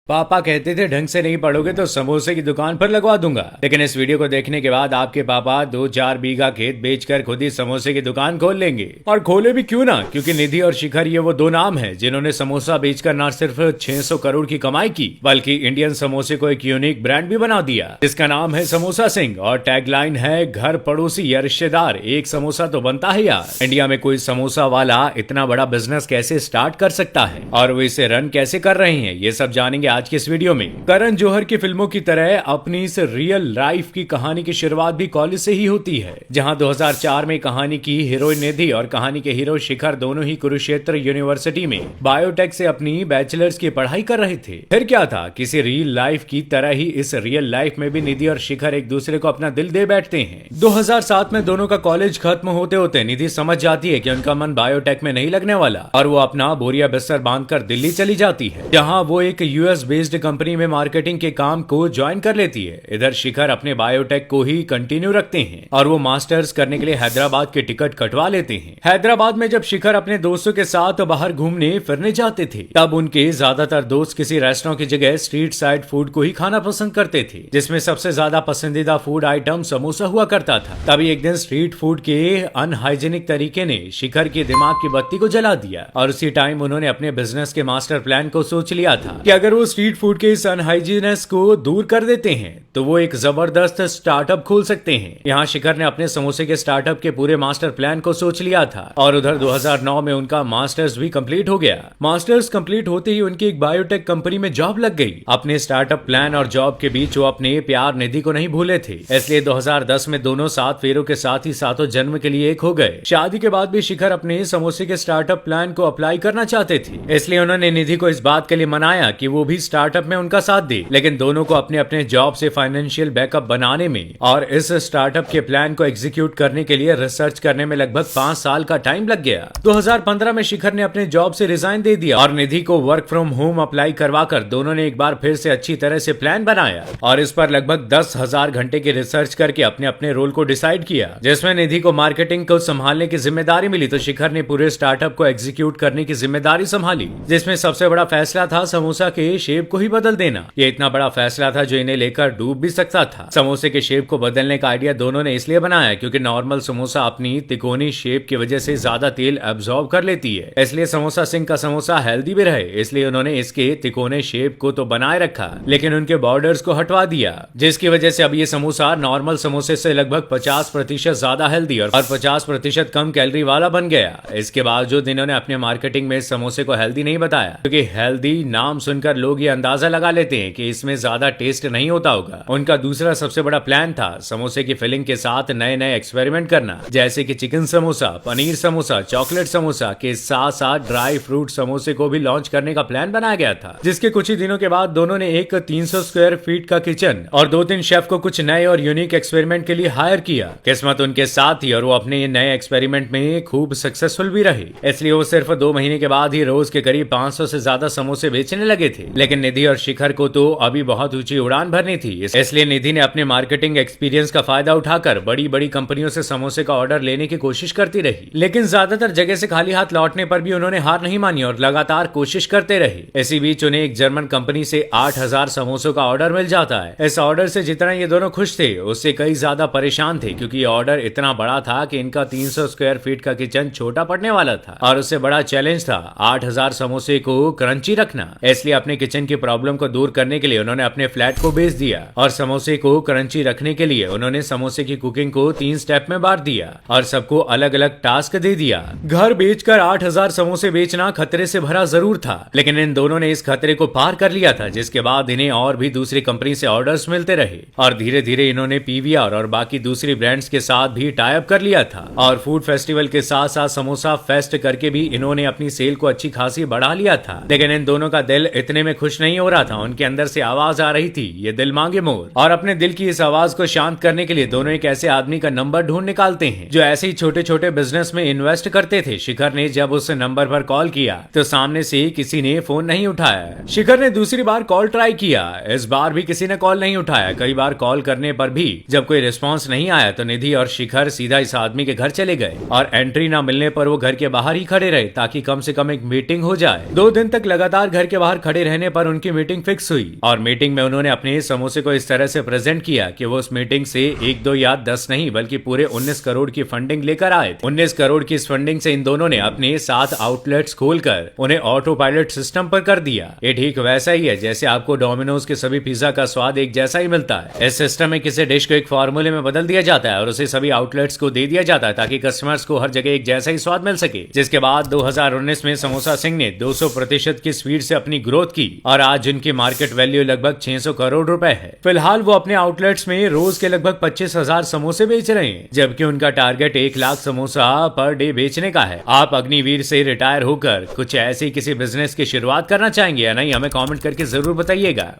पापा कहते थे ढंग से नहीं पढ़ोगे तो समोसे की दुकान पर लगवा दूंगा, लेकिन इस वीडियो को देखने के बाद आपके पापा 2-4 बीघा खेत बेचकर खुद ही समोसे की दुकान खोल लेंगे। और खोले भी क्यों ना, क्योंकि निधि और शिखर ये वो दो नाम हैं जिन्होंने समोसा बेचकर न सिर्फ 600 करोड़ की कमाई की, बल्कि इंडियन समोसे को एक यूनिक ब्रांड भी बना दिया जिसका नाम है समोसा सिंह और टैगलाइन है घर पड़ोसी या रिश्तेदार, एक समोसा तो बनता है यार। इंडिया में कोई समोसा वाला इतना बड़ा बिजनेस कैसे स्टार्ट कर सकता है और वो इसे रन कैसे कर रहे हैं, ये सब जानेंगे आज की इस वीडियो में। करण जौहर की फिल्मों की तरह अपनी इस रियल लाइफ की कहानी की शुरुआत भी कॉलेज से ही होती है, जहां 2004 में कहानी की हीरोइन निधि और कहानी के हीरो शिखर दोनों ही कुरुक्षेत्र यूनिवर्सिटी में बायोटेक से अपनी बैचलर्स की पढ़ाई कर रहे थे। फिर क्या था, किसी रियल लाइफ की तरह ही इस रियल लाइफ में भी निधि और शिखर एक दूसरे को अपना दिल दे बैठते हैं। 2007 में दोनों का कॉलेज खत्म होते होते निधि समझ जाती है कि उनका मन बायोटेक में नहीं लगने वाला और वो अपना बोरिया बिस्तर बांधकर दिल्ली चली जाती है, जहां वो एक यूएस बेस्ड कंपनी में मार्केटिंग के काम को ज्वाइन कर लेती है। इधर शिखर अपने बायोटेक को ही कंटिन्यू रखते हैं और वो मास्टर्स करने के लिए हैदराबाद के टिकट कटवा लेते हैं। हैदराबाद में जब शिखर अपने दोस्तों के साथ बाहर घूमने फिरने जाते थे, तब उनके ज्यादातर दोस्त किसी रेस्टोरेंट की जगह स्ट्रीट साइड फूड को ही खाना पसंद करते थे, जिसमें सबसे ज्यादा पसंदीदा फूड आइटम समोसा हुआ करता था। तभी एक दिन स्ट्रीट फूड के अनहाइजेनिक तरीके ने शिखर के दिमाग की बत्ती को जला दिया और उसी टाइम उन्होंने अपने बिजनेस के मास्टर प्लान को सोच लिया था कि अगर वो स्ट्रीट फूड के इस अनहाइजीनेस को दूर कर देते हैं तो वो एक जबरदस्त स्टार्टअप खोल सकते हैं। यहाँ शिखर ने अपने समोसे के स्टार्टअप के पूरे मास्टर प्लान को सोच लिया था और उधर 2009 में उनका मास्टर्स भी कंप्लीट हो गया। मास्टर्स कंप्लीट होते ही उनकी एक बायोटेक कंपनी में जॉब लग गई। अपने स्टार्टअप प्लान और जॉब के बीच वो अपने प्यार निधि को नहीं भूले थे, इसलिए 2010 में दोनों 7 फेरों के साथ ही सातों जन्म के लिए एक हो गए। शादी के बाद भी शिखर अपने समोसे के स्टार्टअप प्लान को अप्लाई करना चाहते थे, इसलिए उन्होंने निधि को इस बात के लिए मनाया कि वो भी स्टार्टअप में उनका साथ दे, लेकिन दोनों को अपने अपने जॉब से फाइनेंशियल बैकअप बनाने में और इस स्टार्टअप के प्लान को एग्जीक्यूट करने के लिए रिसर्च करने में लगभग 5 साल का टाइम लग गया। 2015 में शिखर ने अपने जॉब से रिजाइन दे दिया और निधि को वर्क फ्रॉम होम अप्लाई करवाकर दोनों ने एक बार फिर से अच्छी तरह से प्लान बनाया और इस पर लगभग 10,000 घंटे की रिसर्च करके अपने अपने रोल को डिसाइड किया। जिसमें निधि को मार्केटिंग को संभालने की जिम्मेदारी मिली तो शिखर ने पूरे स्टार्टअप को एग्जीक्यूट करने की जिम्मेदारी संभाली, जिसमें सबसे बड़ा फैसला था समोसा के शेप को ही बदल देना। ये इतना बड़ा फैसला था जो इन्हें लेकर डूब भी सकता था। समोसे के शेप को बदलने का आइडिया दोनों ने इसलिए बनाया क्योंकि नॉर्मल समोसा अपनी तिकोनी शेप की वजह से ज्यादा तेल एब्जॉर्ब कर लेती है, इसलिए समोसा सिंह का समोसा हेल्दी भी रहे, इसलिए उन्होंने इसके तिकोने शेप को तो बनाए रखा लेकिन उनके बॉर्डर्स को हटवा दिया, जिसकी वजह से अब ये समोसा नॉर्मल समोसे से लगभग 50% ज्यादा हेल्दी और 50% कम कैलोरी वाला बन गया। इसके बावजूद इन्होंने अपने मार्केटिंग में समोसे को हेल्दी नहीं बताया, क्योंकि हेल्दी नाम सुनकर लोग ये अंदाजा लगा लेते हैं कि इसमें ज्यादा टेस्ट नहीं होता होगा। उनका दूसरा सबसे बड़ा प्लान था समोसे की फिलिंग के साथ नए नए एक्सपेरिमेंट करना, जैसे कि चिकन समोसा, पनीर समोसा, चॉकलेट समोसा के साथ साथ ड्राई फ्रूट समोसे को भी लॉन्च करने का प्लान बनाया गया था। जिसके कुछ ही दिनों के बाद दोनों ने एक 300 स्क्वायर फीट का किचन और 2-3 शेफ को कुछ नए और यूनिक एक्सपेरिमेंट के लिए हायर किया। किस्मत उनके साथ ही और वो अपने नए एक्सपेरिमेंट में खूब सक्सेसफुल भी रहे, इसलिए वो सिर्फ 2 महीने के बाद ही रोज के करीब 500 से ज्यादा समोसे बेचने लगे थे। लेकिन निधि और शिखर को तो अभी बहुत ऊंची उड़ान भरनी थी, इसलिए निधि ने अपने मार्केटिंग एक्सपीरियंस का फायदा उठाकर बड़ी बड़ी कंपनियों से समोसे का ऑर्डर लेने की कोशिश करती रही, लेकिन ज्यादातर जगह से खाली हाथ लौटने पर भी उन्होंने हार नहीं मानी और लगातार कोशिश करते रहे। इसी बीच उन्हें एक जर्मन कंपनी से 8,000 समोसों का ऑर्डर मिल जाता है। इस ऑर्डर से जितना ये दोनों खुश थे उससे कई ज्यादा परेशान थे, क्योंकि ऑर्डर इतना बड़ा था कि इनका 300 स्क्वायर फीट का किचन छोटा पड़ने वाला था और उससे बड़ा चैलेंज था 8,000 समोसे को क्रंची रखना। इसलिए अपने किचन की प्रॉब्लम को दूर करने के लिए उन्होंने अपने फ्लैट को बेच दिया और समोसे को क्रंची रखने के लिए उन्होंने समोसे की कुकिंग को 3 स्टेप में बांट दिया और सबको अलग अलग टास्क दे दिया। घर बेचकर 8,000 समोसे बेचना खतरे से भरा जरूर था, लेकिन इन दोनों ने इस खतरे को पार कर लिया था, जिसके बाद इन्हें और भी दूसरी कंपनी से ऑर्डर्स मिलते रहे और धीरे धीरे इन्होंने पीवीआर और बाकी दूसरी ब्रांड्स के साथ भी टाई अप कर लिया था और फूड फेस्टिवल के साथ साथ समोसा फेस्ट करके भी इन्होंने अपनी सेल को अच्छी खासी बढ़ा लिया था। लेकिन इन दोनों का दिल इतने में खुश नहीं हो रहा था, उनके अंदर से आवाज आ रही थी, ये दिल मांगे मोर। और अपने दिल की इस आवाज को शांत करने के लिए दोनों एक ऐसे आदमी का नंबर ढूंढ निकालते हैं जो ऐसे ही छोटे छोटे बिजनेस में इन्वेस्ट करते थे। शिखर ने जब उस नंबर पर कॉल किया तो सामने से किसी ने फोन नहीं उठाया। शिखर ने दूसरी बार कॉल ट्राई किया, इस बार भी किसी ने कॉल नहीं उठाया। कई बार कॉल करने पर भी जब कोई रिस्पांस नहीं आया तो निधि और शिखर सीधा इस आदमी के घर चले गए और एंट्री न मिलने पर वो घर के बाहर ही खड़े रहे ताकि कम से कम एक मीटिंग हो जाए। 2 दिन तक लगातार घर के बाहर खड़े रहने पर उनकी मीटिंग फिक्स हुई और मीटिंग में उन्होंने अपने समोसे को इस तरह से प्रेजेंट किया कि वो उस मीटिंग से 1 2 या 10 नहीं बल्कि पूरे 19 करोड़ की फंडिंग लेकर आए थे। 19 करोड़ की इस फंडिंग से इन दोनों ने अपने 7 आउटलेट्स खोलकर उन्हें ऑटो पायलट सिस्टम पर कर दिया। ये ठीक वैसा ही है जैसे आपको डोमिनोज के सभी पिज्जा का स्वाद एक जैसा ही मिलता है। इस सिस्टम में किसी डिश को एक फार्मूले में बदल दिया जाता है और उसे सभी आउटलेट्स को दे दिया जाता है ताकि कस्टमर्स को हर जगह एक जैसा ही स्वाद मिल सके। जिसके बाद 2019 में समोसा सिंह ने 200% की स्पीड से अपनी ग्रोथ की और आज उनकी मार्केट वैल्यू लगभग 600 करोड़ रुपए है। फिलहाल वो अपने आउटलेट्स में रोज के लगभग 25,000 समोसे बेच रहे हैं, जबकि उनका target 1 lakh samosa per day बेचने का है। आप अग्निवीर से रिटायर होकर कुछ ऐसी किसी बिजनेस की शुरुआत करना चाहेंगे या नहीं, हमें कमेंट करके जरूर बताइएगा।